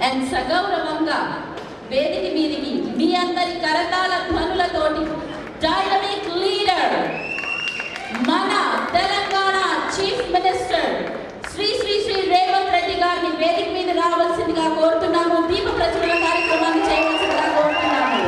And సగౌరవంగా వేదిక మీదికి మీ అందరి కరతాళ ధ్వనులతోటి డైనమిక్ లీడర్ మన తెలంగాణ చీఫ్ మినిస్టర్ శ్రీ శ్రీ శ్రీ రేవంత్ రెడ్డి గారిని వేదిక మీద రావాల్సిందిగా కోరుతున్నాము. దీప ప్రచురణ కార్యక్రమాన్ని చేయవలసిందిగా కోరుతున్నాము.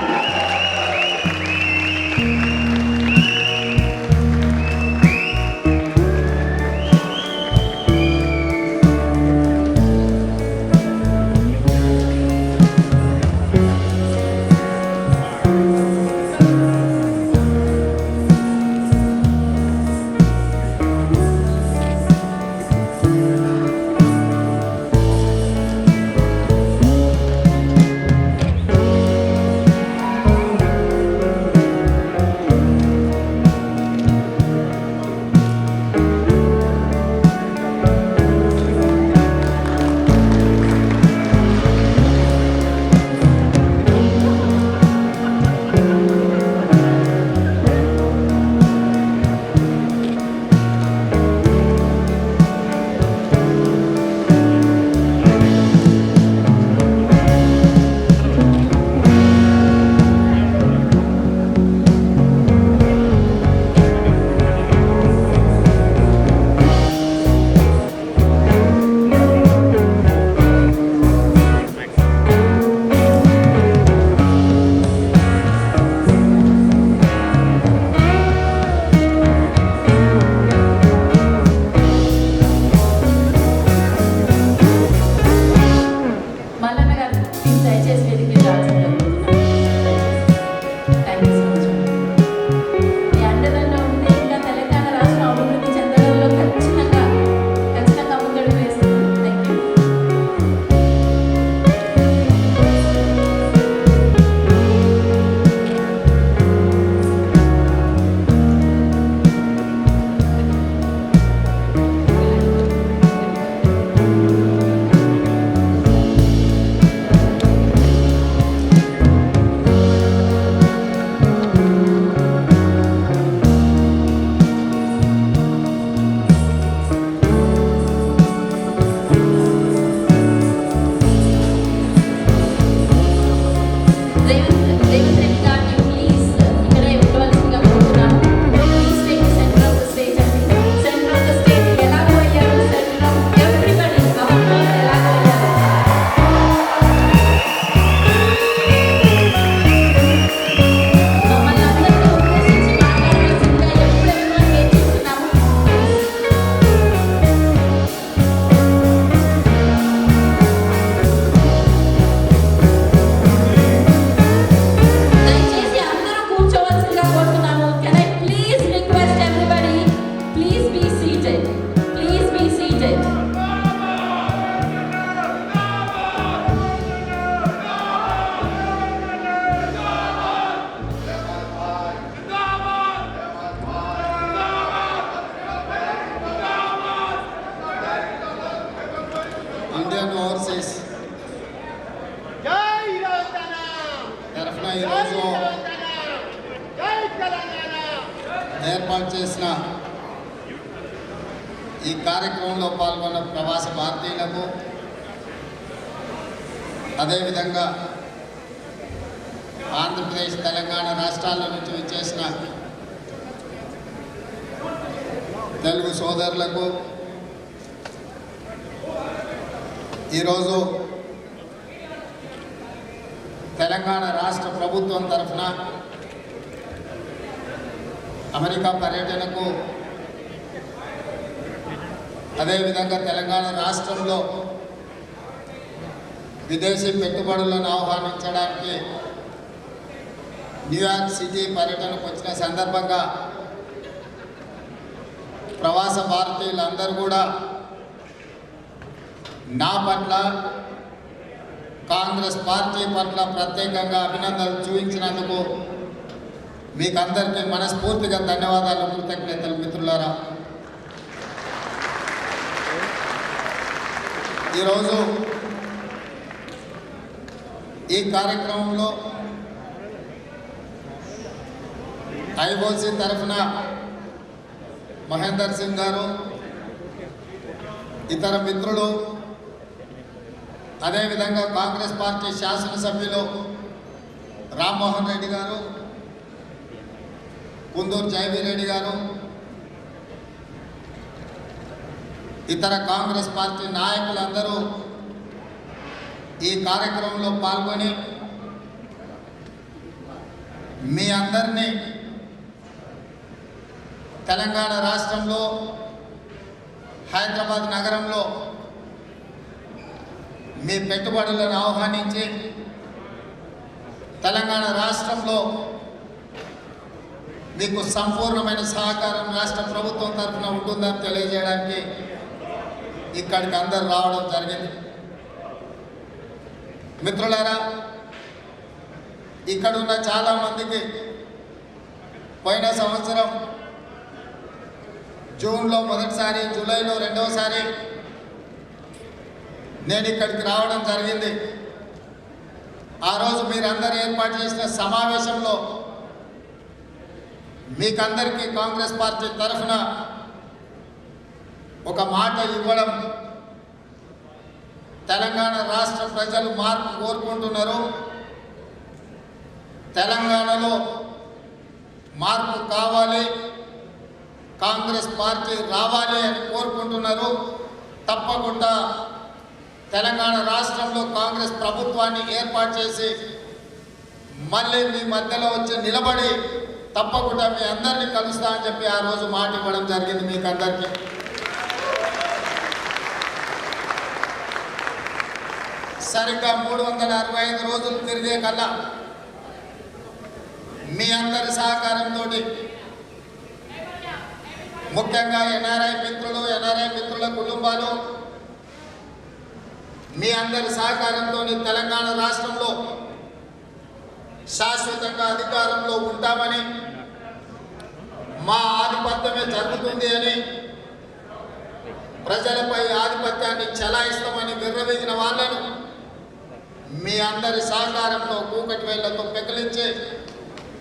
ఇండియన్ ఓవర్సీస్ తరఫున ఈరోజు ఏర్పాటు చేసిన ఈ కార్యక్రమంలో పాల్గొన్న ప్రవాస భారతీయులకు, అదేవిధంగా ఆంధ్రప్రదేశ్ తెలంగాణ రాష్ట్రాల నుంచి వచ్చేసిన తెలుగు సోదరులకు ఈరోజు తెలంగాణ రాష్ట్ర ప్రభుత్వం తరఫున అమెరికా పర్యటనకు, అదేవిధంగా తెలంగాణ రాష్ట్రంలో విదేశీ పెట్టుబడులను ఆహ్వానించడానికి న్యూయార్క్ సిటీ పర్యటనకు వచ్చిన సందర్భంగా ప్రవాస భారతీయులందరూ కూడా నా పట్ల, కాంగ్రెస్ పార్టీ పట్ల ప్రత్యేకంగా అభినందనలు చూపించినందుకు మీకు అందరికీ మనస్ఫూర్తిగా ధన్యవాదాలు, కృతజ్ఞతలు మిత్రులారా. ఈరోజు ఈ కార్యక్రమంలో ఐఓసీ తరఫున మహేందర్ సింగ్ గారు, ఇతర మిత్రులు, అదేవిధంగా కాంగ్రెస్ పార్టీ శాసనసభ్యులు రామ్మోహన్ రెడ్డి గారు, కుందూరు జయవీరెడ్డి గారు, ఇతర కాంగ్రెస్ పార్టీ నాయకులందరూ ఈ కార్యక్రమంలో పాల్గొని మీ అందరినీ తెలంగాణ రాష్ట్రంలో హైదరాబాద్ నగరంలో మీ పెట్టుబడులను ఆహ్వానించి తెలంగాణ రాష్ట్రంలో మీకు సంపూర్ణమైన సహకారం రాష్ట్ర ప్రభుత్వం తరఫున ఉంటుందని తెలియజేయడానికి ఇక్కడికి అందరూ రావడం జరిగింది. మిత్రులారా, ఇక్కడున్న చాలామందికి పోయిన సంవత్సరం జూన్లో మొదటిసారి, జూలైలో రెండవసారి నేను ఇక్కడికి రావడం జరిగింది. ఆ రోజు మీరందరూ ఏర్పాటు చేసిన సమావేశంలో మీకందరికీ కాంగ్రెస్ పార్టీ తరఫున ఒక మాట ఇవ్వడం, తెలంగాణ రాష్ట్ర ప్రజలు మార్పు కోరుకుంటున్నారు, తెలంగాణలో మార్పు కావాలి, కాంగ్రెస్ పార్టీ రావాలి అని కోరుకుంటున్నారు. తప్పకుండా తెలంగాణ రాష్ట్రంలో కాంగ్రెస్ ప్రభుత్వాన్ని ఏర్పాటు చేసి మళ్ళీ మీ మధ్యలో వచ్చి నిలబడి తప్పకుండా మీ అందరినీ కలుస్తా అని చెప్పి ఆ రోజు మాట ఇవ్వడం జరిగింది మీకు అందరికీ. సరిగ్గా 365 రోజులు తిరిగే కల్లా మీ అందరి సహకారంతో, ముఖ్యంగా ఎన్ఆర్ఐ మిత్రులు, ఎన్ఆర్ఐ మిత్రుల కుటుంబాలు మీ అందరి సహకారంతో తెలంగాణ రాష్ట్రంలో శాశ్వతంగా అధికారంలో ఉంటామని, మా ఆధిపత్యమే జరుగుతుంది అని, ప్రజలపై ఆధిపత్యాన్ని చెలాయిస్తామని విర్రవీగిన వాళ్ళను మీ అందరి సహకారంతో కూకటి వేళ్లతో పెకిలించి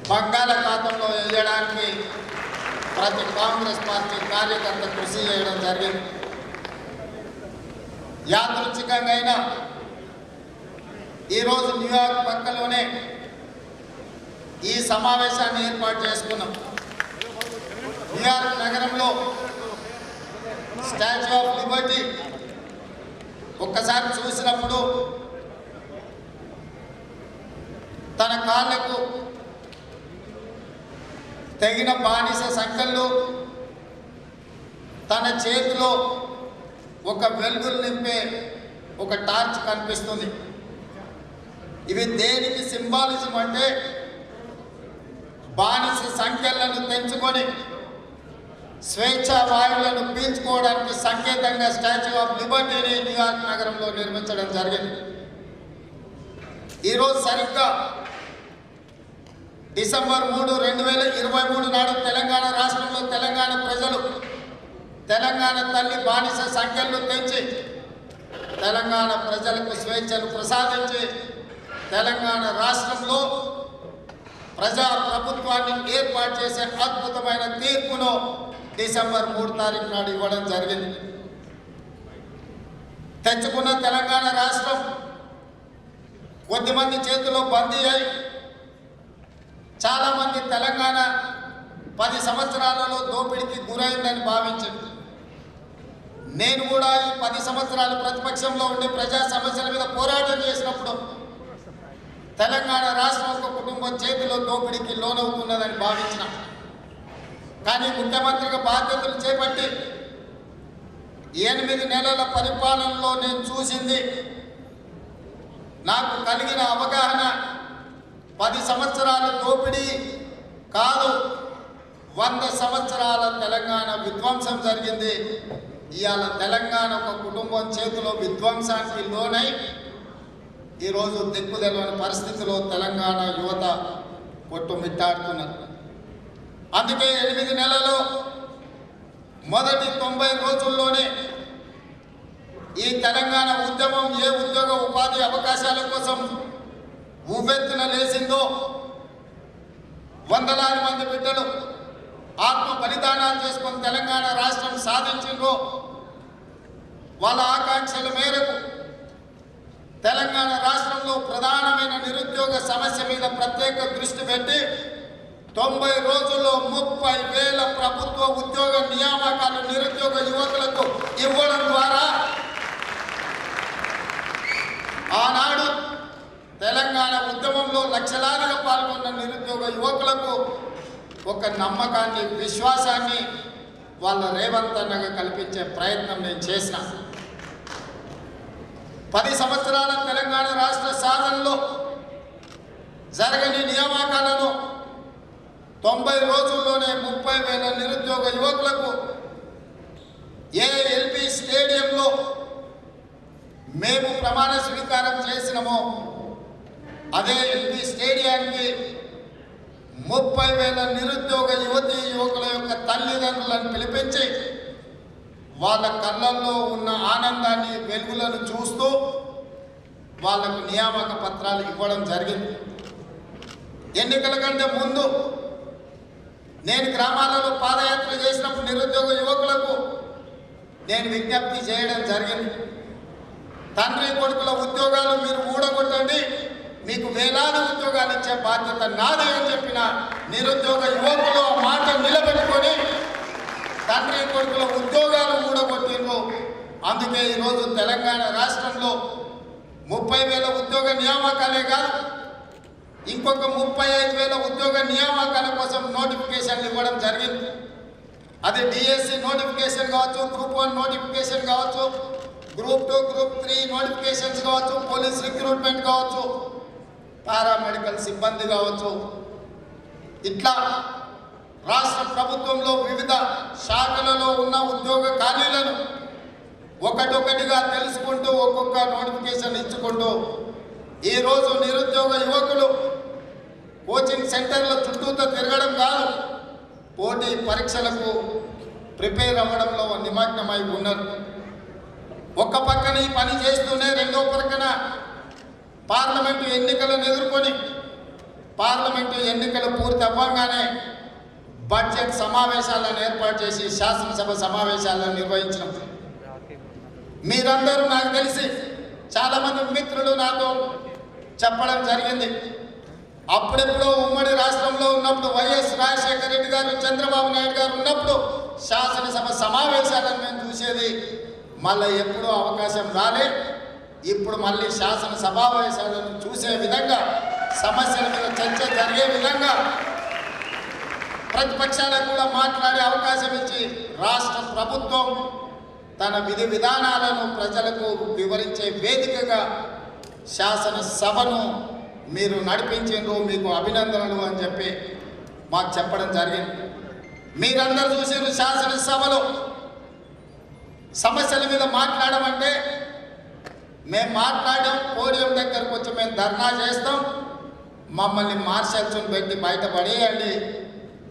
బంగాళాఖాతంలో వేయడానికి ప్రతి కాంగ్రెస్ పార్టీ కార్యకర్త కృషి చేయడం జరిగింది. యాదృచ్ఛికంగా అయినా ఈరోజు న్యూయార్క్ పక్కలోనే ఈ సమావేశాన్ని ఏర్పాటు చేసుకున్నాం. న్యూయార్క్ నగరంలో స్టాచ్యూ ఆఫ్ లిబర్టీ ఒక్కసారి చూసినప్పుడు తన కాళ్ళకు తెగిన బానిస సంఖ్యలు, తన చేతిలో ఒక వెలుగులు నింపే ఒక టార్చ్ కనిపిస్తుంది. ఇవి దేనికి సింబాలిజం అంటే, బానిస సంఖ్యలను తెంచుకొని స్వేచ్ఛా వాయువులను పీల్చుకోవడానికి సంకేతంగా స్టాచ్యూ ఆఫ్ లిబర్టీని న్యూయార్క్ నగరంలో నిర్మించడం జరిగింది. ఈరోజు సరిగ్గా డిసెంబర్ 3, 2023 నాడు తెలంగాణ రాష్ట్రంలో తెలంగాణ ప్రజలు తెలంగాణ తల్లి బానిస సంఖ్యలను తెంచి తెలంగాణ ప్రజలకు స్వేచ్ఛను ప్రసాదించి తెలంగాణ రాష్ట్రంలో ప్రజా ప్రభుత్వాన్ని ఏర్పాటు చేసే అద్భుతమైన తీర్పును డిసెంబర్ 3 తారీఖు నాడు ఇవ్వడం జరిగింది. తెచ్చుకున్న తెలంగాణ రాష్ట్రం కొద్దిమంది చేతిలో బందీ అయి చాలామంది తెలంగాణ 10 సంవత్సరాలలో దోపిడీకి గురైందని భావించింది. నేను కూడా ఈ 10 సంవత్సరాలు ప్రతిపక్షంలో ఉండి ప్రజా సమస్యల మీద పోరాటం చేసినప్పుడు తెలంగాణ రాష్ట్రం ఒక కుటుంబం చేతిలో దోపిడీకి లోనవుతున్నదని భావించిన. కానీ ముఖ్యమంత్రిగా బాధ్యతలు చేపట్టి 8 నెలల పరిపాలనలో నేను చూసింది, నాకు కలిగిన అవగాహన, 10 సంవత్సరాల దోపిడీ కాదు, 100 సంవత్సరాల తెలంగాణ విధ్వంసం జరిగింది. ఇవాళ తెలంగాణ ఒక కుటుంబం చేతిలో విధ్వంసానికి లోనై ఈరోజు దిక్కుదెలవని పరిస్థితిలో తెలంగాణ యువత కొట్టుమిట్టాడుతున్నారు. అందుకే 8 నెలలు మొదటి 90 రోజుల్లోనే ఈ తెలంగాణ ఉద్యమం ఏ ఉద్యోగ ఉపాధి అవకాశాల కోసం ఉవ్వెత్తున లేచిందో, వందలాది మంది బిడ్డలు ఆత్మ బలిదానాలు చేసుకొని తెలంగాణ రాష్ట్రం సాధించిందో, వాళ్ళ ఆకాంక్షల మేరకు తెలంగాణ రాష్ట్రంలో ప్రధానమైన నిరుద్యోగ సమస్య మీద ప్రత్యేక దృష్టి పెట్టి 90 రోజుల్లో 30,000 ప్రభుత్వ ఉద్యోగ నియామకాలు నిరుద్యోగ యువకులకు ఇవ్వడం ద్వారా ఆనాడు తెలంగాణ ఉద్యమంలో లక్షలాదిగా పాల్గొన్న నిరుద్యోగ యువకులకు ఒక నమ్మకాన్ని, విశ్వాసాన్ని వాళ్ళ రేవంత్ అన్నగా కల్పించే ప్రయత్నం నేను చేసిన. 10 సంవత్సరాల తెలంగాణ రాష్ట్ర సాధనలో జరగని నియామకాలను 90 రోజుల్లోనే 30,000 నిరుద్యోగ యువకులకు ఎల్బీ స్టేడియంలో మేము ప్రమాణ స్వీకారం చేసినామో అదే ఎల్బీ స్టేడియానికి 30,000 నిరుద్యోగ యువతీ యువకుల యొక్క తల్లిదండ్రులను పిలిపించి వాళ్ళ కళ్ళల్లో ఉన్న ఆనందాన్ని, వెలుగులను చూస్తూ వాళ్లకు నియామక పత్రాలు ఇవ్వడం జరిగింది. ఎన్నికల కంటే ముందు నేను గ్రామాలలో పాదయాత్ర చేసినప్పుడు నిరుద్యోగ యువకులకు నేను విజ్ఞప్తి చేయడం జరిగింది. తండ్రి కొడుకుల ఉద్యోగాలు మీరు ఊడగొట్టండి, మీకు వేలాది ఉద్యోగాలు ఇచ్చే బాధ్యత నాదే అని చెప్పిన నిరుద్యోగ యువకులు ఆ మాట నిలబెట్టుకొని తండ్రి కొడుకుల ఉద్యోగాలు ఊడగొట్టిండ్రు. అందుకే ఈరోజు తెలంగాణ రాష్ట్రంలో 30,000 ఉద్యోగ నియామకాలే కాదు, ఇంకొక 35,000 ఉద్యోగ నియామకాల కోసం నోటిఫికేషన్లు ఇవ్వడం జరిగింది. అది డిఎస్సి నోటిఫికేషన్ కావచ్చు, గ్రూప్ 1 నోటిఫికేషన్ కావచ్చు, గ్రూప్ 2, గ్రూప్ 3 నోటిఫికేషన్స్ కావచ్చు, పోలీస్ రిక్రూట్మెంట్ కావచ్చు, పారామెడికల్ సిబ్బంది కావచ్చు. ఇట్లా రాష్ట్ర ప్రభుత్వంలో వివిధ శాఖలలో ఉన్న ఉద్యోగ ఖాళీలను ఒకటొకటిగా తెలుసుకుంటూ ఒక్కొక్క నోటిఫికేషన్ ఇచ్చుకుంటూ ఈరోజు నిరుద్యోగ యువకులు కోచింగ్ సెంటర్ల చుట్టూతో తిరగడం కాదు, పోటీ పరీక్షలకు ప్రిపేర్ అవ్వడంలో నిమగ్నమై ఉన్నారు. ఒక్క పక్కన ఈ పని చేస్తూనే రెండో పక్కన పార్లమెంటు ఎన్నికలను ఎదుర్కొని పార్లమెంటు ఎన్నికలు పూర్తి అవ్వగానే బడ్జెట్ సమావేశాలను ఏర్పాటు చేసి శాసనసభ సమావేశాలను నిర్వహించడం. మీరందరూ నాకు తెలిసి చాలామంది మిత్రులు నాతో చెప్పడం జరిగింది. అప్పుడెప్పుడో ఉమ్మడి రాష్ట్రంలో ఉన్నప్పుడు వైఎస్ రాజశేఖర రెడ్డి గారు, చంద్రబాబు నాయుడు గారు ఉన్నప్పుడు శాసనసభ సమావేశాలను మేము చూసేది. మళ్ళీ ఎప్పుడూ అవకాశం రాలే. ఇప్పుడు మళ్ళీ శాసన సమావేశాలను చూసే విధంగా, సమస్యల మీద చర్చ జరిగే విధంగా, ప్రతిపక్షాలకు కూడా మాట్లాడే అవకాశం ఇచ్చి రాష్ట్ర ప్రభుత్వం తన విధి విధానాలను ప్రజలకు వివరించే వేదికగా శాసనసభను మీరు నడిపించారు, మీకు అభినందనలు అని చెప్పి మాకు చెప్పడం జరిగింది. మీరందరూ చూసారు శాసనసభలో సమస్యల మీద మాట్లాడమంటే మేము మాట్లాడాం, పోడియం దగ్గరకు వచ్చి మేము ధర్నా చేస్తాం, మమ్మల్ని మార్షల్స్ని పెట్టి బయటపడేయండి,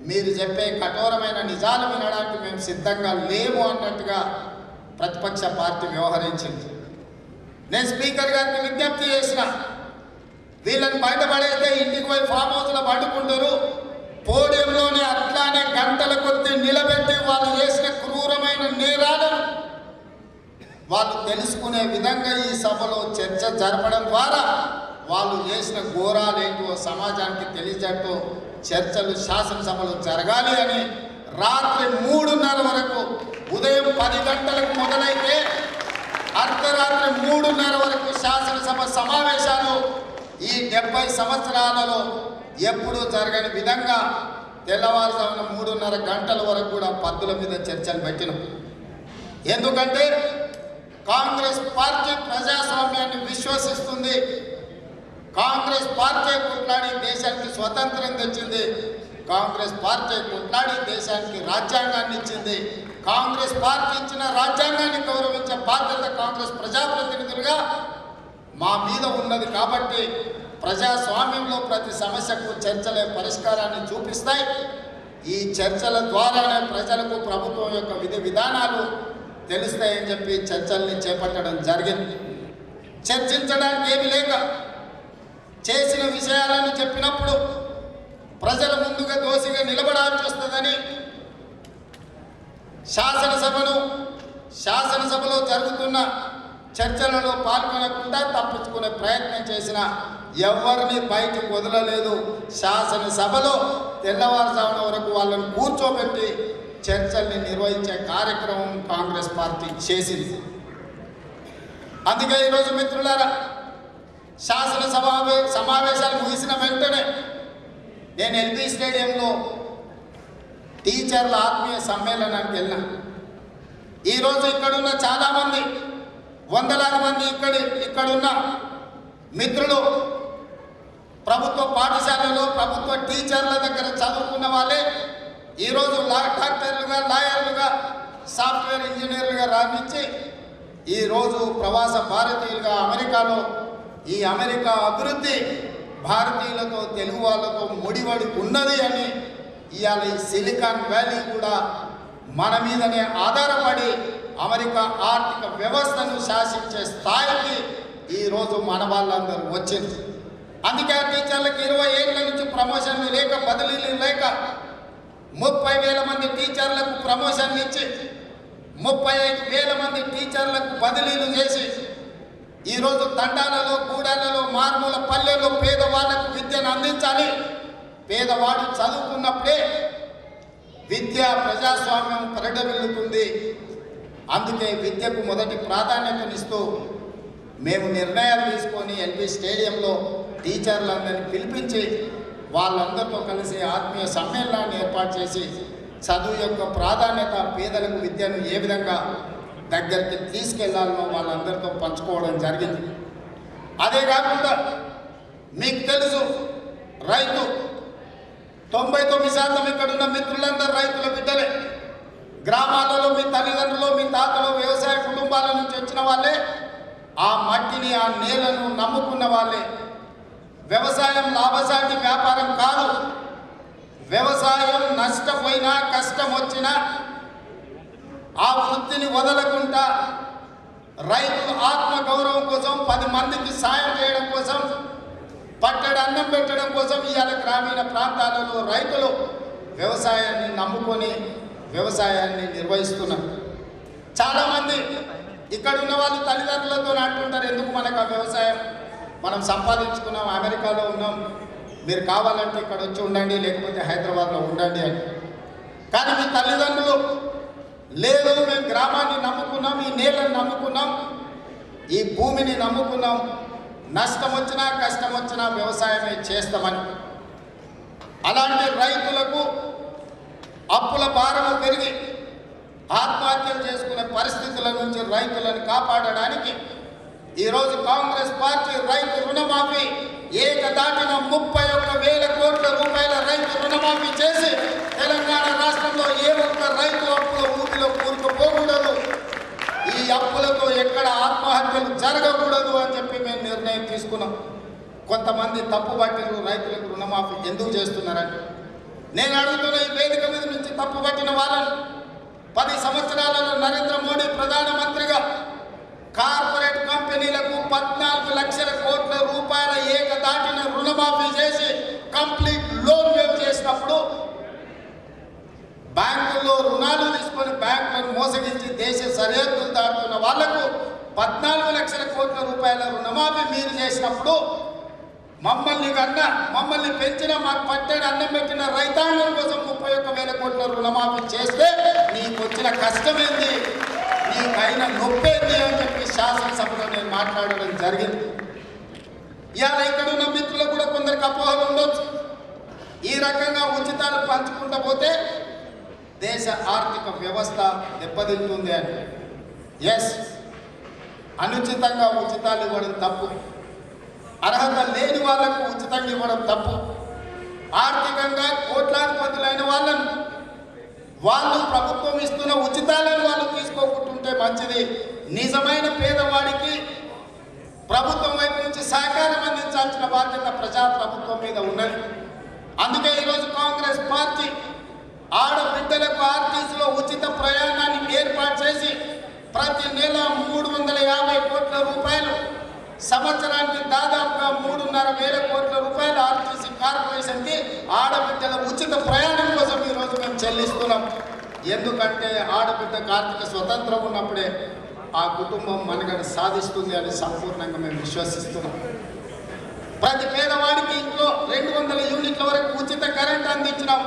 మీరు చెప్పే కఠోరమైన నిజాలు వినడానికి మేము సిద్ధంగా లేము అన్నట్టుగా ప్రతిపక్ష పార్టీ వ్యవహరించింది. నేను స్పీకర్ గారికి విజ్ఞప్తి చేసిన, వీళ్ళని బయటపడేస్తే ఇంటికి పోయి ఫామ్ హౌస్లో పడుకుంటారు, పోడియంలోనే అట్లానే గంటల కొద్దీ నిలబెట్టి వాళ్ళు చేసిన క్రూరమైన నేరాలను వాళ్ళు తెలుసుకునే విధంగా ఈ సభలో చర్చ జరపడం ద్వారా వాళ్ళు చేసిన ఘోరాలేంటో సమాజానికి తెలియజేట్టు చర్చలు శాసనసభలో జరగాలి అని రాత్రి 3:30 వరకు, ఉదయం 10 గంటలకు మొదలైతే అర్ధరాత్రి 3:30 వరకు శాసనసభ సమావేశాలు ఈ 70 సంవత్సరాలలో ఎప్పుడూ జరగని విధంగా తెల్లవారుజామున 3:30 గంటల వరకు కూడా పద్దుల మీద చర్చలు పెట్టినాం. ఎందుకంటే కాంగ్రెస్ పార్టీ ప్రజాస్వామ్యాన్ని విశ్వసిస్తుంది. కాంగ్రెస్ పార్టీ కొట్లాడి దేశానికి స్వతంత్రం తెచ్చింది. కాంగ్రెస్ పార్టీ కొట్లాడి దేశానికి రాజ్యాంగాన్ని ఇచ్చింది. కాంగ్రెస్ పార్టీ ఇచ్చిన రాజ్యాంగాన్ని గౌరవించే బాధ్యత కాంగ్రెస్ ప్రజాప్రతినిధులుగా మా మీద ఉన్నది. కాబట్టి ప్రజాస్వామ్యంలో ప్రతి సమస్యకు చర్చలే పరిష్కారాన్ని చూపిస్తాయి. ఈ చర్చల ద్వారానే ప్రజలకు ప్రభుత్వం యొక్క విధి విధానాలు తెలుస్తాయని చెప్పి చర్చల్ని చేపట్టడం జరిగింది. చర్చించడానికి ఏమి లేక చేసిన విషయాలను చెప్పినప్పుడు ప్రజల ముందుగా దోషిగా నిలబడాల్సి వస్తుందని శాసనసభలో జరుగుతున్న చర్చలలో పాల్గొనకుండా తప్పించుకునే ప్రయత్నం చేసిన ఎవరిని బయటకు వదలలేదు. శాసనసభలో తెల్లవారుజామున వరకు వాళ్ళని కూర్చోబెట్టి చర్చల్ని నిర్వహించే కార్యక్రమం కాంగ్రెస్ పార్టీ చేసింది. అందుకే ఈరోజు మిత్రులారా, శాసనసభ సమావేశాలు ముగిసిన వెంటనే నేను ఎల్బీ స్టేడియంలో టీచర్ల ఆత్మీయ సమ్మేళనానికి వెళ్ళినా. ఈరోజు ఇక్కడున్న చాలామంది, వందలాది మంది ఇక్కడున్న మిత్రులు ప్రభుత్వ పాఠశాలలో ప్రభుత్వ టీచర్ల దగ్గర చదువుకున్న వాళ్ళే ఈరోజు డాక్టర్లుగా, లాయర్లుగా, సాఫ్ట్వేర్ ఇంజనీర్లుగా రాణించి ఈరోజు ప్రవాస భారతీయులుగా అమెరికాలో ఈ అమెరికా అభివృద్ధి భారతీయులతో, తెలుగు వాళ్ళతో ముడివడి ఉన్నది అని ఇవాళ ఈ సిలికాన్ వ్యాలీ కూడా మన మీదనే ఆధారపడి అమెరికా ఆర్థిక వ్యవస్థను శాసించే స్థాయికి ఈరోజు మన వాళ్ళందరూ వచ్చింది. అందుకే ఆ టీచర్లకు 20 ఏళ్ళ నుంచి ప్రమోషన్లు లేక, బదిలీలు లేక 30,000 మంది టీచర్లకు ప్రమోషన్లు ఇచ్చి 35,000 మంది టీచర్లకు బదిలీలు చేసి ఈరోజు తండాలలో, గూడాలలో, మారుమూల పల్లెల్లో పేదవాళ్లకు విద్యను అందించాలి. పేదవాడు చదువుకున్నప్పుడే విద్యా ప్రజాస్వామ్యం పరిడవిల్లుతుంది. అందుకే విద్యకు మొదటి ప్రాధాన్యతనిస్తూ మేము నిర్ణయాలు తీసుకొని ఎల్బీ స్టేడియంలో టీచర్లందరినీ పిలిపించి వాళ్ళందరితో కలిసి ఆత్మీయ సమ్మేళనాన్ని ఏర్పాటు చేసి చదువు యొక్క ప్రాధాన్యత, పేదలకు విద్యను ఏ విధంగా దగ్గరికి తీసుకెళ్లాలనో వాళ్ళందరితో పంచుకోవడం జరిగింది. అదే కాకుండా మీకు తెలుసు, రైతు 99% ఇక్కడున్న మిత్రులందరూ రైతుల బిడ్డలే. గ్రామాలలో మీ తల్లిదండ్రులు, మీ తాతలు వ్యవసాయ కుటుంబాల నుంచి వచ్చిన వాళ్ళే. ఆ మట్టిని, ఆ నేలను నమ్ముకున్న వాళ్ళే. వ్యవసాయం లాభసాటి వ్యాపారం కాదు. వ్యవసాయం నష్టపోయినా, కష్టం వచ్చినా ఆ వృత్తిని వదలకుండా రైతులు ఆత్మగౌరవం కోసం, 10 మందికి సాయం చేయడం కోసం, పట్టడి అన్నం పెట్టడం కోసం ఇవాళ గ్రామీణ ప్రాంతాలలో రైతులు వ్యవసాయాన్ని నమ్ముకొని వ్యవసాయాన్ని నిర్వహిస్తున్నారు. చాలామంది ఇక్కడ ఉన్న వాళ్ళు తల్లిదండ్రులతో అంటుంటారు, ఎందుకు మనకు ఆ వ్యవసాయం, మనం సంపాదించుకున్నాం, అమెరికాలో ఉన్నాం, మీరు కావాలంటే ఇక్కడ వచ్చి ఉండండి, లేకపోతే హైదరాబాద్లో ఉండండి అని. కానీ మీ తల్లిదండ్రులు లేదు, మేము గ్రామాన్ని నమ్ముకున్నాం, ఈ నేలను నమ్ముకున్నాం, ఈ భూమిని నమ్ముకున్నాం, నష్టం వచ్చినా కష్టం వచ్చినా వ్యవసాయమే చేస్తామని. అలాంటి రైతులకు అప్పుల భారం పెరిగి ఆత్మహత్యలు చేసుకునే పరిస్థితుల నుంచి రైతులను కాపాడడానికి ఈరోజు కాంగ్రెస్ పార్టీ రైతు రుణమాఫీ ఏకదాటిన 31,000 కోట్ల రూపాయల రైతు రుణమాఫీ చేసి తెలంగాణ రాష్ట్రంలో ఏ ఒక్క రైతు అప్పుల ఊపిలో కూరుకుపోకూడదు, ఈ అప్పులతో ఎక్కడ ఆత్మహత్యలు జరగకూడదు అని చెప్పి మేము నిర్ణయం తీసుకున్నాం. కొంతమంది తప్పుబట్టిన రైతులకు రుణమాఫీ ఎందుకు చేస్తున్నారని నేను అడుగుతున్న ఈ వేదిక మీద నుంచి తప్పుబట్టిన వాళ్ళని 10 సంవత్సరాలలో నరేంద్ర మోడీ ప్రధానమంత్రిగా కార్పొరేట్ కంపెనీలకు 14 లక్షల కోట్ల రూపాయల ఏకదాటిన రుణమాఫీ చేసి కంప్లీట్ లోన్ వేవ్ చేసినప్పుడు బ్యాంకుల్లో రుణాలు తీసుకొని బ్యాంకులను మోసగించి దేశ సరిహద్దులు దాటుతున్న వాళ్లకు 14 లక్షల కోట్ల రూపాయల రుణమాఫీ మీరు చేసినప్పుడు మమ్మల్ని పెంచిన, మాకు పట్టడి అన్నం పెట్టిన రైతాంగం కోసం 31,000 కోట్ల రుణమాఫీ చేస్తే నీకు వచ్చిన కష్టమేంది, నీకైన నొప్పేంది అని చెప్పి శాసనసభలో నేను మాట్లాడడం జరిగింది. ఇవాళ ఇక్కడ ఉన్న మిత్రులకు కూడా కొందరికి అపోహలు ఉండొచ్చు, ఈ రకంగా ఉచితాలు పంచుకుంటూ పోతే దేశ ఆర్థిక వ్యవస్థ దెబ్బతింటుంది అని. ఎస్, అనుచితంగా ఉచితాలు ఇవ్వడం తప్పు, అర్హత లేని వాళ్లకు ఉచితంగా ఇవ్వడం తప్పు. ఆర్థికంగా కోట్లాధిపతులైన వాళ్ళు ప్రభుత్వం ఇస్తున్న ఉచితాలను వాళ్ళు తీసుకోకుంటుంటే మంచిది. నిజమైన పేదవాడికి ప్రభుత్వం వైపు నుంచి సహకారం అందించాల్సిన బాధ్యత ప్రజాప్రభుత్వం మీద ఉన్నది. అందుకే ఈరోజు కాంగ్రెస్ పార్టీ ఆడబిడ్డలకు ఆర్టీసీలో ఉచిత ప్రయాణాన్ని ఏర్పాటు చేసి ప్రతి నెల 350 కోట్ల రూపాయలు, సంవత్సరానికి దాదాపుగా 3,500 కోట్ల రూపాయలు ఆర్టీసీ కార్పొరేషన్కి ఆడబిడ్డల ఉచిత ప్రయాణం కోసం ఈరోజు మేము చెల్లిస్తున్నాం. ఎందుకంటే ఆడబిడ్డకు ఆర్థిక స్వతంత్రం ఉన్నప్పుడే ఆ కుటుంబం మనుగడ సాధిస్తుంది అని సంపూర్ణంగా మేము విశ్వసిస్తున్నాం. ప్రతి పేదవాడికి ఇంట్లో 200 యూనిట్ల వరకు ఉచిత కరెంట్ అందించినాం.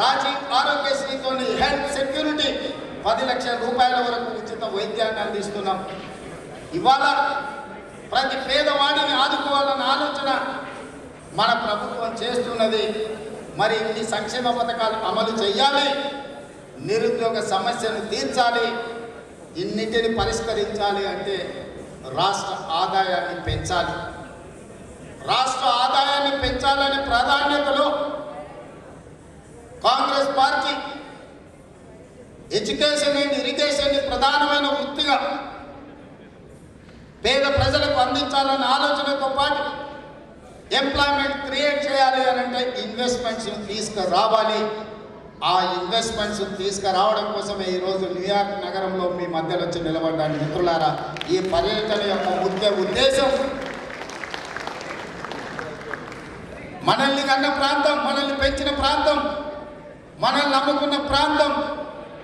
రాజీవ్ ఆరోగ్యశ్రీతో హెల్త్ సెక్యూరిటీ 10 లక్షల రూపాయల వరకు ఉచిత వైద్యాన్ని అందిస్తున్నాం. ఇవాళ ప్రతి పేదవాడిని ఆదుకోవాలన్న ఆలోచన మన ప్రభుత్వం చేస్తున్నది. మరి ఈ సంక్షేమ పథకాలు అమలు చేయాలి, నిరుద్యోగ సమస్యను తీర్చాలి, ఇన్నిటిని పరిష్కరించాలి అంటే రాష్ట్ర ఆదాయాన్ని పెంచాలి. రాష్ట్ర ఆదాయాన్ని పెంచాలనే ప్రాధాన్యతలో Congress party education and irrigation ప్రధానమైన వృత్తిగా పేద ప్రజలకు అందించాలన్న ఆలోచనతో పాటు ఎంప్లాయ్మెంట్ క్రియేట్ చేయాలి అని అంటే ఇన్వెస్ట్మెంట్స్ తీసుకురావాలి. ఆ ఇన్వెస్ట్మెంట్స్ తీసుకురావడం కోసమే ఈరోజు న్యూయార్క్ నగరంలో మీ మధ్యలో వచ్చి నిలబడ్డాను. మిత్రులారా, ఈ పర్యటన యొక్క ముఖ్య ఉద్దేశం మనల్ని కన్న ప్రాంతం, మనల్ని పెంచిన ప్రాంతం, మనల్ని నమ్ముకున్న ప్రాంతం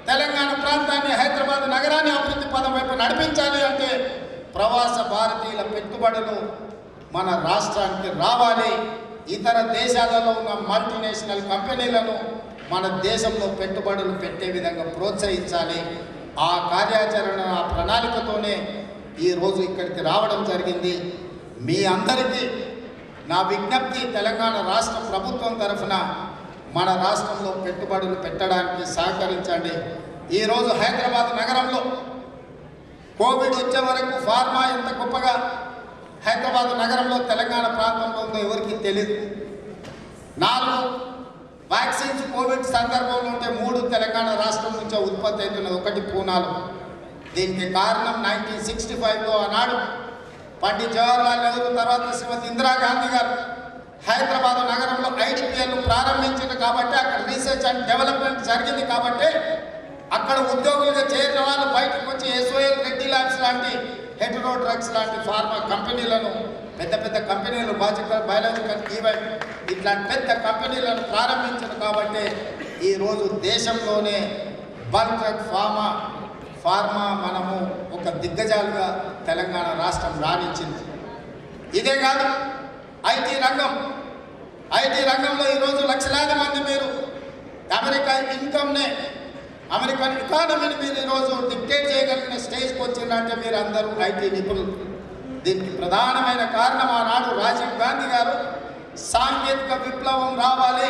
తెలంగాణ ప్రాంతాన్ని, హైదరాబాద్ నగరాన్ని అభివృద్ధి పదం వైపు నడిపించాలి అంటే ప్రవాస భారతీయుల పెట్టుబడులు మన రాష్ట్రానికి రావాలి. ఇతర దేశాలలో ఉన్న మల్టీనేషనల్ కంపెనీలను మన దేశంలో పెట్టుబడులు పెట్టే విధంగా ప్రోత్సహించాలి. ఆ కార్యాచరణ, ఆ ప్రణాళికతోనే ఈరోజు ఇక్కడికి రావడం జరిగింది. మీ అందరికీ నా విజ్ఞప్తి, తెలంగాణ రాష్ట్ర ప్రభుత్వం తరఫున మన రాష్ట్రంలో పెట్టుబడులు పెట్టడానికి సహకరించండి. ఈరోజు హైదరాబాద్ నగరంలో కోవిడ్ వచ్చే వరకు ఫార్మా ఎంత గొప్పగా హైదరాబాద్ నగరంలో తెలంగాణ ప్రాంతంలో ఉందో ఎవరికి తెలియదు. 4 వ్యాక్సిన్స్ కోవిడ్ సందర్భంలో ఉంటే 3 తెలంగాణ రాష్ట్రం నుంచే ఉత్పత్తి అవుతున్నది. 1 పూనాలో. దీనికి కారణం 1965లో ఆనాడు పండిత్ జవహర్లాల్ నెహ్రూ తర్వాత శ్రీమతి ఇందిరాగాంధీ గారు హైదరాబాద్ నగరంలో ఐడిపిఎల్ను ప్రారంభించింది కాబట్టి, అక్కడ రీసెర్చ్ అండ్ డెవలప్మెంట్ జరిగింది కాబట్టి అక్కడ ఉద్యోగులుగా చేరిన వాళ్ళు బయటకు వచ్చి SOL రెడ్డి ల్యాబ్స్ లాంటి, హెటరో డ్రగ్స్ లాంటి ఫార్మా కంపెనీలను, పెద్ద పెద్ద కంపెనీలు, బయాలజికల్ ఈవెంట్ ఇట్లాంటి పెద్ద కంపెనీలను ప్రారంభించారు కాబట్టి ఈరోజు దేశంలోనే బల్క్ డ్రగ్ ఫార్మా మనము ఒక దిగ్గజాలుగా తెలంగాణ రాష్ట్రం రాణించింది. ఇదే కాదు, ఐటీ రంగంలో ఈరోజు లక్షలాది మంది మీరు అమెరికన్ ఎకానమీని మీరు ఈరోజు డిక్టేట్ చేయగలిగిన స్టేజ్కి వచ్చిందంటే మీరు అందరూ ఐటీ నిపుణులు. దీనికి ప్రధానమైన కారణం ఆనాడు రాజీవ్ గాంధీ గారు సాంకేతిక విప్లవం రావాలి,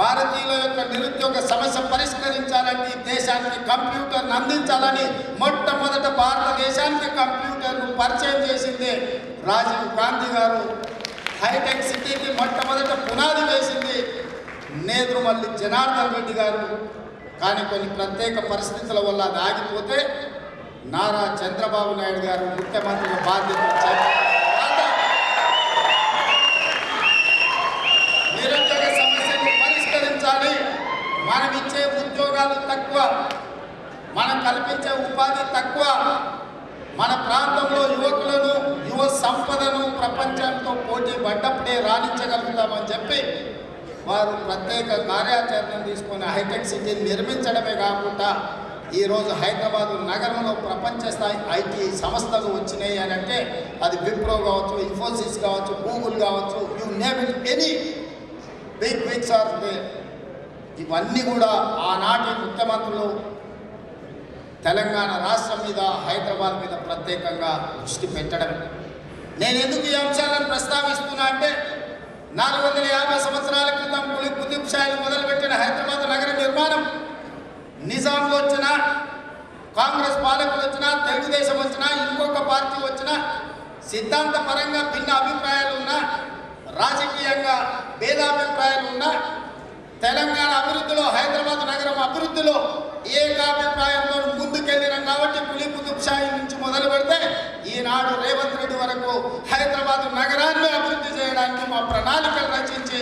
భారతీయుల యొక్క నిరుద్యోగ సమస్య పరిష్కరించాలని, దేశానికి కంప్యూటర్ను అందించాలని మొట్టమొదట భారతదేశానికి కంప్యూటర్ను పరిచయం చేసింది రాజీవ్ గాంధీ గారు. హైటెక్ సిటీకి మొట్టమొదట పునాది వేసింది నేదురుమల్లి జనార్దన్ రెడ్డి గారు. కానీ కొన్ని ప్రత్యేక పరిస్థితుల వల్ల అది ఆగిపోతే నారా చంద్రబాబు నాయుడు గారు ముఖ్యమంత్రిగా బాధ్యత నిరుద్యోగ సమస్యను పరిష్కరించాలి. మనం ఇచ్చే ఉద్యోగాలు తక్కువ, మనం కల్పించే ఉపాధి తక్కువ, మన ప్రాంతంలో యువకులను, యువ సంపదను ప్రపంచంతో పోటీ పడ్డప్పుడే రాణించగలుగుతామని చెప్పి వారు ప్రత్యేక కార్యాచరణను తీసుకొని హైటెక్ సిటీని నిర్మించడమే కాకుండా ఈరోజు హైదరాబాదు నగరంలో ప్రపంచ స్థాయి ఐటీ సంస్థలు వచ్చినాయి అని అంటే అది విప్రో కావచ్చు, ఇన్ఫోసిస్ కావచ్చు, గూగుల్ కావచ్చు, you name it, any bigs are there. ఇవన్నీ కూడా ఆనాటి ముఖ్యమంత్రులు తెలంగాణ రాష్ట్రం మీద, హైదరాబాద్ మీద ప్రత్యేకంగా దృష్టి పెట్టడం. నేను ఎందుకు ఈ అంశాలను ప్రస్తావిస్తున్నా అంటే 450 సంవత్సరాల క్రితం కుతుబ్ షాహీలు మొదలుపెట్టిన హైదరాబాద్ నగర నిర్మాణం నిజాంలు వచ్చినా, కాంగ్రెస్ పాలకులు వచ్చినా, తెలుగుదేశం వచ్చినా, ఇంకొక పార్టీ వచ్చినా, సిద్ధాంతపరంగా భిన్న అభిప్రాయాలు ఉన్నా, రాజకీయంగా భేదాభిప్రాయాలు ఉన్నా, తెలంగాణ అభివృద్ధిలో, హైదరాబాద్ నగరం అభివృద్ధిలో ఏకాభిప్రాయంతో ముందుకెళ్ళినాం కాబట్టి కుతుబ్ షాహీ నుంచి మొదలు పెడితే ఈనాడు రేవంత్ రెడ్డి వరకు హైదరాబాద్ నగరాన్ని అభివృద్ధి చేయడానికి మా ప్రణాళికలు రచించి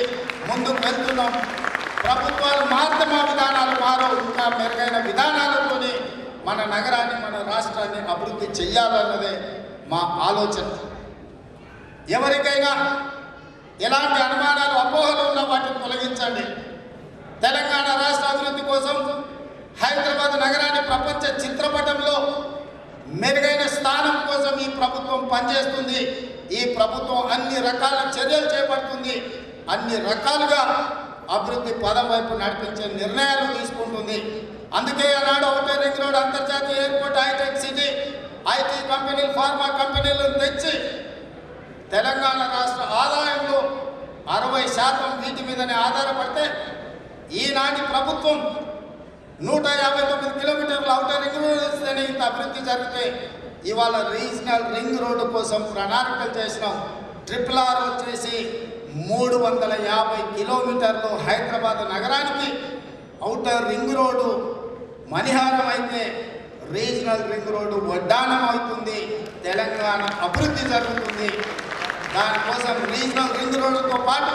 ముందుకు వెళ్తున్నాం. ప్రభుత్వాలు మాత్రమ విధానాలు మారు, ఇంకా మెరుగైన విధానాలతోనే మన నగరాన్ని, మన రాష్ట్రాన్ని అభివృద్ధి చెయ్యాలన్నదే మా ఆలోచన. ఎవరికైనా ఎలాంటి అనుమానాలు, అపోహలు ఉన్న వాటిని తొలగించండి. తెలంగాణ రాష్ట్ర అభివృద్ధి కోసం హైదరాబాద్ నగరాన్ని ప్రపంచ చిత్రపటంలో మెరుగైన స్థానం కోసం ఈ ప్రభుత్వం పనిచేస్తుంది. ఈ ప్రభుత్వం అన్ని రకాల చర్యలు చేపడుతుంది. అన్ని రకాలుగా అభివృద్ధి పదం వైపు నడిపించే నిర్ణయాలు తీసుకుంటుంది. అందుకే ఆనాడు ఔటర్ రింగ్ రోడ్, అంతర్జాతీయ ఎయిర్పోర్ట్, హైటెక్ సిటీ, ఐటీ కంపెనీలు, ఫార్మా కంపెనీలను తెచ్చి తెలంగాణ రాష్ట్ర ఆదాయంలో 60% వీటి మీదనే ఆధారపడితే ఈనాటి ప్రభుత్వం 159 కిలోమీటర్ల ఔటర్ రింగ్ రోడ్ ఇస్తేనే ఇంత అభివృద్ధి జరిగితే ఇవాళ రీజనల్ రింగ్ రోడ్డు కోసం ప్రణాళికలు చేసినాం. RRR వచ్చేసి 350 కిలోమీటర్లు హైదరాబాద్ నగరానికి ఔటర్ రింగ్ రోడ్డు మణిహారం అయితే రీజనల్ రింగ్ రోడ్డు వడ్డానం అవుతుంది. తెలంగాణ అభివృద్ధి జరుగుతుంది. దానికోసం రీజనల్ రింగ్ రోడ్డుతో పాటు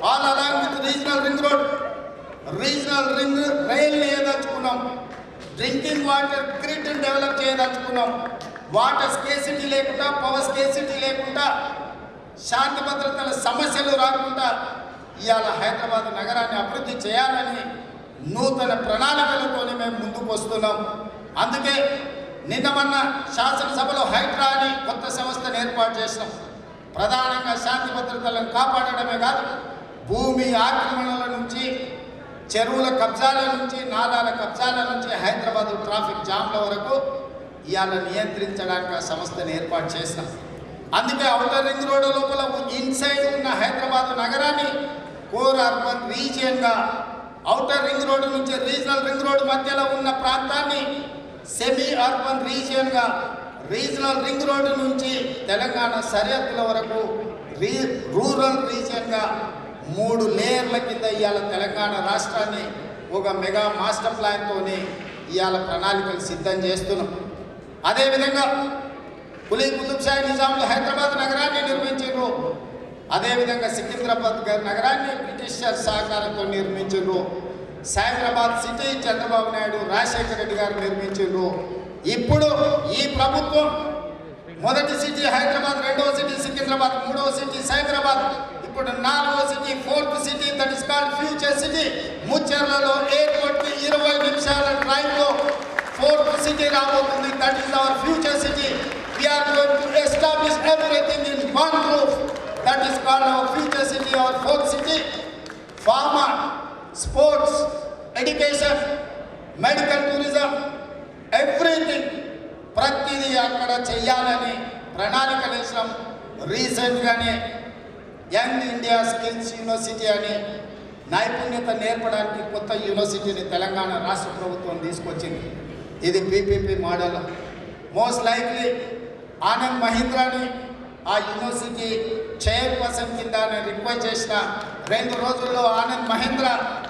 all along with regional ring road regional ring రైల్ని ఏదలుచుకున్నాం. డ్రింకింగ్ వాటర్ గ్రిడ్ని డెవలప్ చేయదలుచుకున్నాం. వాటర్ స్కేసిటీ లేకుండా, పవర్ స్కేసిటీ లేకుండా, శాంతి భద్రతల సమస్యలు రాకుండా ఇవాళ హైదరాబాద్ నగరాన్ని అభివృద్ధి చేయాలని నూతన ప్రణాళికలతోనే మేము ముందుకు వస్తున్నాం. అందుకే నిన్న మొన్న శాసనసభలో హైడ్రా అని కొత్త సంస్థను ఏర్పాటు చేసినాం. ప్రధానంగా శాంతి భద్రతలను కాపాడడమే కాదు, భూమి ఆక్రమణల నుంచి, చెరువుల కబ్జాల నుంచి, నాలాల కబ్జాల నుంచి హైదరాబాద్ ట్రాఫిక్ జామ్ల వరకు ఇవాళ నియంత్రించడానికి ఆ సంస్థను ఏర్పాటు చేసినాం. అందుకే ఔటర్ రింగ్ రోడ్డు లోపల ఇన్సైడ్ ఉన్న హైదరాబాద్ నగరాన్ని కోర్ అర్బన్ రీజియన్గా, ఔటర్ రింగ్ రోడ్డు నుంచి రీజనల్ రింగ్ రోడ్డు మధ్యలో ఉన్న ప్రాంతాన్ని సెమీ అర్బన్ రీజియన్గా, రీజనల్ రింగ్ రోడ్డు నుంచి తెలంగాణ సరిహద్దుల వరకు రూరల్ రీజియన్గా 3 లేయర్ల కింద ఇవాళ తెలంగాణ రాష్ట్రాన్ని ఒక మెగా మాస్టర్ ప్లాన్తోని ఇవాళ ప్రణాళికలు సిద్ధం చేస్తున్నాం. అదేవిధంగా కులీ కుతుబ్షా నిజాంలు హైదరాబాద్ నగరాన్ని నిర్మించారు. అదేవిధంగా సికింద్రాబాద్ నగరాన్ని బ్రిటిషర్ సహకారంతో నిర్మించారు. సైబరాబాద్ సిటీ చంద్రబాబు నాయుడు, రాజశేఖర రెడ్డి గారు నిర్మించారు. ఇప్పుడు ఈ ప్రభుత్వం మొదటి సిటీ హైదరాబాద్, రెండవ సిటీ సికింద్రాబాద్, మూడవ సిటీ సైబరాబాద్, ఇప్పుడు 4వ city, 4th city, that is called future city. ముచ్చెర్లలో ఎయిర్పోర్ట్కి 20 నిమిషాల డ్రైవ్లో 4th సిటీ రాబోతుంది. That is our future city. We are going to establish everything in one roof. That is called our future city, our 4th city. Pharma, sports, education, medical tourism, everything. ప్రతిదీ అక్కడ చెయ్యాలని ప్రణాళికలు వేసాం. రీసెంట్గానే young India skills university అని నైపుణ్యత నేర్పడానికి కొత్త యూనివర్సిటీని తెలంగాణ రాష్ట్ర ప్రభుత్వం తీసుకొచ్చింది. ఇది PPP model. Most likely Anand మహీంద్రాని ఆ యూనివర్సిటీ చైర్పర్సన్ కింద నేను రిక్వెస్ట్ చేసిన 2 రోజుల్లో ఆనంద్ మహీంద్ర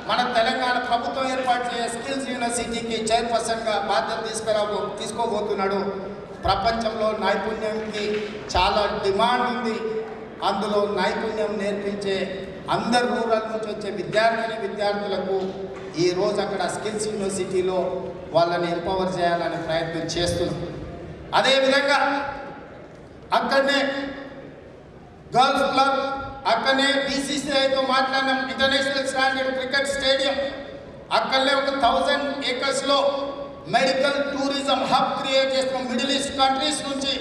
మన తెలంగాణ ప్రభుత్వం ఏర్పాటు చేసే స్కిల్స్ యూనివర్సిటీకి చైర్పర్సన్గా బాధ్యత తీసుకోబోతున్నాడు. ప్రపంచంలో నైపుణ్యంకి చాలా డిమాండ్ ఉంది. అందులో నైపుణ్యం నేర్పించే అందరు రూరల్ నుంచి వచ్చే విద్యార్థులకు ఈరోజు అక్కడ స్కిల్స్ యూనివర్సిటీలో వాళ్ళని ఎంపవర్ చేయాలనే ప్రయత్నం చేస్తున్నాం. అదేవిధంగా అక్కడనే గర్ల్స్ క్లబ్, అక్కడనే BCCIతో మాట్లాడినాం. ఇంటర్నేషనల్ స్టాండర్డ్ క్రికెట్ స్టేడియం, అక్కడనే ఒక 1000 ఏకర్స్లో మెడికల్ టూరిజం హబ్ క్రియేట్ చేస్తున్నాం. మిడిల్ ఈస్ట్ కంట్రీస్ నుంచి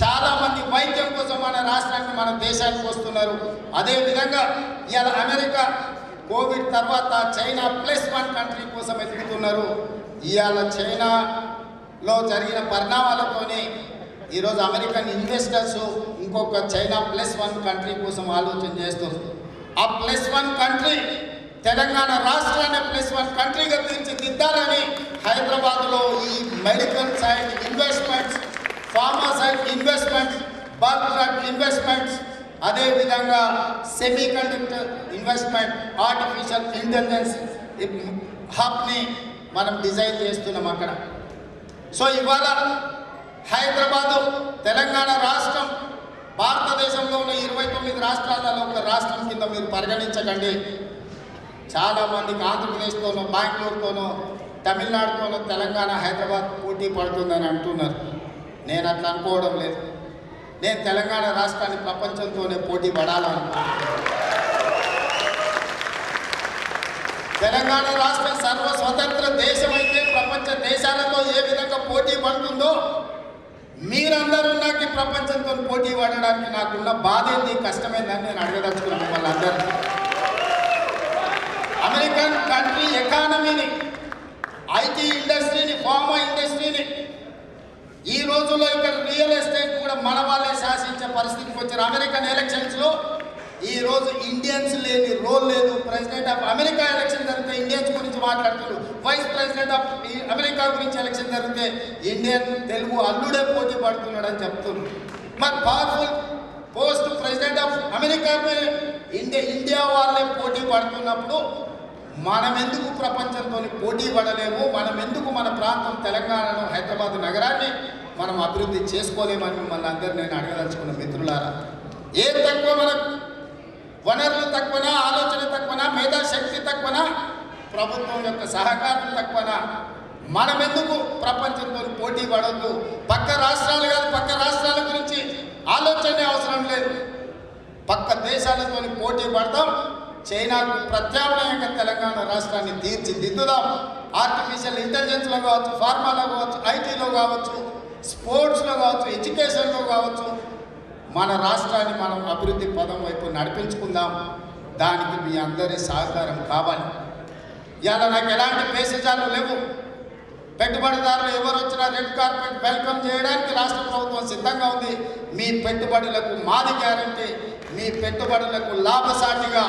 చాలామంది వైద్యం కోసం మన రాష్ట్రానికి, మన దేశానికి వస్తున్నారు. అదేవిధంగా ఇవాళ అమెరికా కోవిడ్ తర్వాత చైనా +1 కంట్రీ కోసం ఎదుగుతున్నారు. ఇవాళ చైనాలో జరిగిన పరిణామాలతోనే ఈరోజు అమెరికన్ ఇన్వెస్టర్స్ ఇంకొక చైనా +1 కంట్రీ కోసం ఆలోచన చేస్తారు. ఆ +1 కంట్రీ తెలంగాణ రాష్ట్రాన్ని +1 కంట్రీగా తీర్చిదిద్దాలని హైదరాబాద్లో ఈ medical side investments, pharma side investments, bulk drug investments, అదేవిధంగా semiconductor investment, artificial intelligence హబ్ని మనం డిజైన్ చేస్తున్నాం అక్కడ. సో ఇవాళ హైదరాబాదు తెలంగాణ రాష్ట్రం భారతదేశంలో ఉన్న 29 రాష్ట్రాలలో ఒక రాష్ట్రం కింద మీరు పరిగణించకండి. చాలామందికి ఆంధ్రప్రదేశ్తోనో, బెంగళూరుతోనో, తమిళనాడుతోనో తెలంగాణ, హైదరాబాద్ పోటీ పడుతుందని అంటున్నారు. నేను అట్లా అనుకోవడం లేదు. నేను తెలంగాణ రాష్ట్రాన్ని ప్రపంచంతోనే పోటీ పడాలనుకుంటున్నాను. తెలంగాణ రాష్ట్రం సర్వ స్వతంత్ర దేశం అయితే ప్రపంచ ప్రపంచ దేశాలతో ఏ విధంగా పోటీ పడుతుందో మీరందరూ నాకు ఈ ప్రపంచంతో పోటీ పడడానికి నాకున్న బాధ ఏంది, కష్టమైందని నేను అడగదలుచుకున్నాను మిమ్మల్ని అందరూ. అమెరికన్ కంట్రీ ఎకానమీని, ఐటీ ఇండస్ట్రీని, ఫార్మా ఇండస్ట్రీని, ఈ రోజుల్లో ఇక్కడ రియల్ ఎస్టేట్ కూడా మన వాళ్ళే శాసించే పరిస్థితికి వచ్చారు. అమెరికన్ ఎలక్షన్స్లో ఈ రోజు ఇండియన్స్ లేని రోల్ లేదు. ప్రెసిడెంట్ ఆఫ్ అమెరికా ఎలక్షన్ జరిగితే ఇండియన్స్ గురించి మాట్లాడుతున్నారు, వైస్ ప్రెసిడెంట్ ఆఫ్ అమెరికా గురించి ఎలక్షన్ జరిగితే ఇండియన్ తెలుగు అల్లుడే పోటీ పడుతున్నాడు అని చెప్తున్నారు. మరి powerful post president of America India వాళ్ళే పోటీ పడుతున్నప్పుడు మనం ఎందుకు ప్రపంచంతో పోటీ పడలేము? మనం ఎందుకు మన ప్రాంతం తెలంగాణను, హైదరాబాద్ నగరాన్ని మనం అభివృద్ధి చేసుకోలేమని మిమ్మల్ని అందరూ నేను అడగదలుచుకున్న మిత్రులారా. ఏం తక్కువ మనకు? వనరులు తక్కువనా, ఆలోచన తక్కువనా, మేధాశక్తి తక్కువనా, ప్రభుత్వం యొక్క సహకారం తక్కువనా? మనం ఎందుకు ప్రపంచంతో పోటీ పడొద్దు? పక్క రాష్ట్రాలు కాదు, పక్క రాష్ట్రాల గురించి ఆలోచనే అవసరం లేదు. పక్క దేశాలతో పోటీ పడదాం, చైనాకు ప్రత్యామ్నాయంగా తెలంగాణ రాష్ట్రాన్ని తీర్చిదిద్దుదాం. ఆర్టిఫిషియల్ ఇంటెలిజెన్స్లో కావచ్చు, ఫార్మాలో కావచ్చు, ఐటీలో కావచ్చు, స్పోర్ట్స్లో కావచ్చు, ఎడ్యుకేషన్లో కావచ్చు, మన రాష్ట్రాన్ని మనం అభివృద్ధి పదం వైపు నడిపించుకుందాం. దానికి మీ అందరి సహకారం కావాలి. ఇవాళ నాకు ఎలాంటి పేసేజాలు లేవు. పెట్టుబడిదారులు ఎవరు వచ్చినా రెడ్ కార్పెట్ వెల్కమ్ చేయడానికి రాష్ట్ర ప్రభుత్వం సిద్ధంగా ఉంది. మీ పెట్టుబడులకు మాది గ్యారంటీ. మీ పెట్టుబడులకు లాభసాటిగా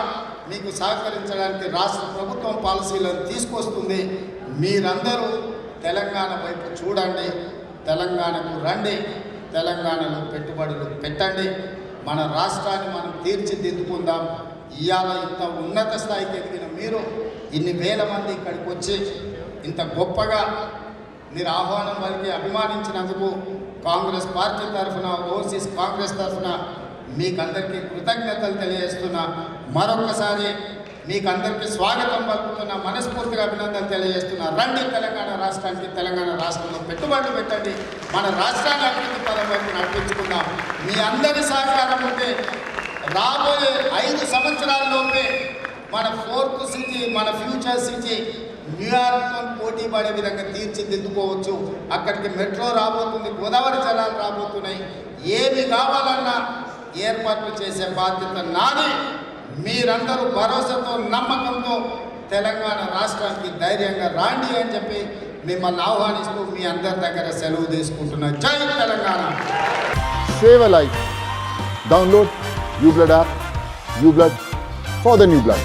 మీకు సహకరించడానికి రాష్ట్ర ప్రభుత్వం పాలసీలను తీసుకొస్తుంది. మీరందరూ తెలంగాణ వైపు చూడండి, తెలంగాణకు రండి, తెలంగాణలో పెట్టుబడులు పెట్టండి. మన రాష్ట్రాన్ని మనం తీర్చిదిద్దుకుందాం. ఇవాళ ఇంత ఉన్నత స్థాయికి ఎదిగిన మీరు ఇన్ని వేల మంది ఇక్కడికి వచ్చి ఇంత గొప్పగా మీరు ఆహ్వానం వారికి అభిమానించినందుకు కాంగ్రెస్ పార్టీ తరఫున, ఓవర్సీస్ కాంగ్రెస్ తరఫున మీకందరికీ కృతజ్ఞతలు తెలియజేస్తున్నా. మరొకసారి మీకందరికీ స్వాగతం పలుకుతున్నా, మనస్ఫూర్తిగా అభినందనలు తెలియజేస్తున్నా. రండి తెలంగాణ రాష్ట్రానికి, తెలంగాణ రాష్ట్రంలో పెట్టుబడులు పెట్టండి, మన రాష్ట్రాన్ని అభివృద్ధి పదం వైపు నడిపించుకుందాం. మీ అందరి సహకారం ఉంటే రాబోయే 5 సంవత్సరాల్లోపే మన 4th సిటీ, మన ఫ్యూచర్ సిటీ న్యూయార్క్తో పోటీ పడే విధంగా తీర్చిదిద్దుకోవచ్చు. అక్కడికి మెట్రో రాబోతుంది, గోదావరి జలాలు రాబోతున్నాయి. ఏమి కావాలన్నా ఏర్పాట్లు చేసే బాధ్యత నాది. మీరందరూ భరోసాతో, నమ్మకంతో తెలంగాణ రాష్ట్రానికి ధైర్యంగా రాండి అని చెప్పి మిమ్మల్ని ఆహ్వానిస్తూ మీ అందరి దగ్గర సెలవు తీసుకుంటున్నా. జై Telangana. Save a life. Download uBlood app. uBlood for the new blood.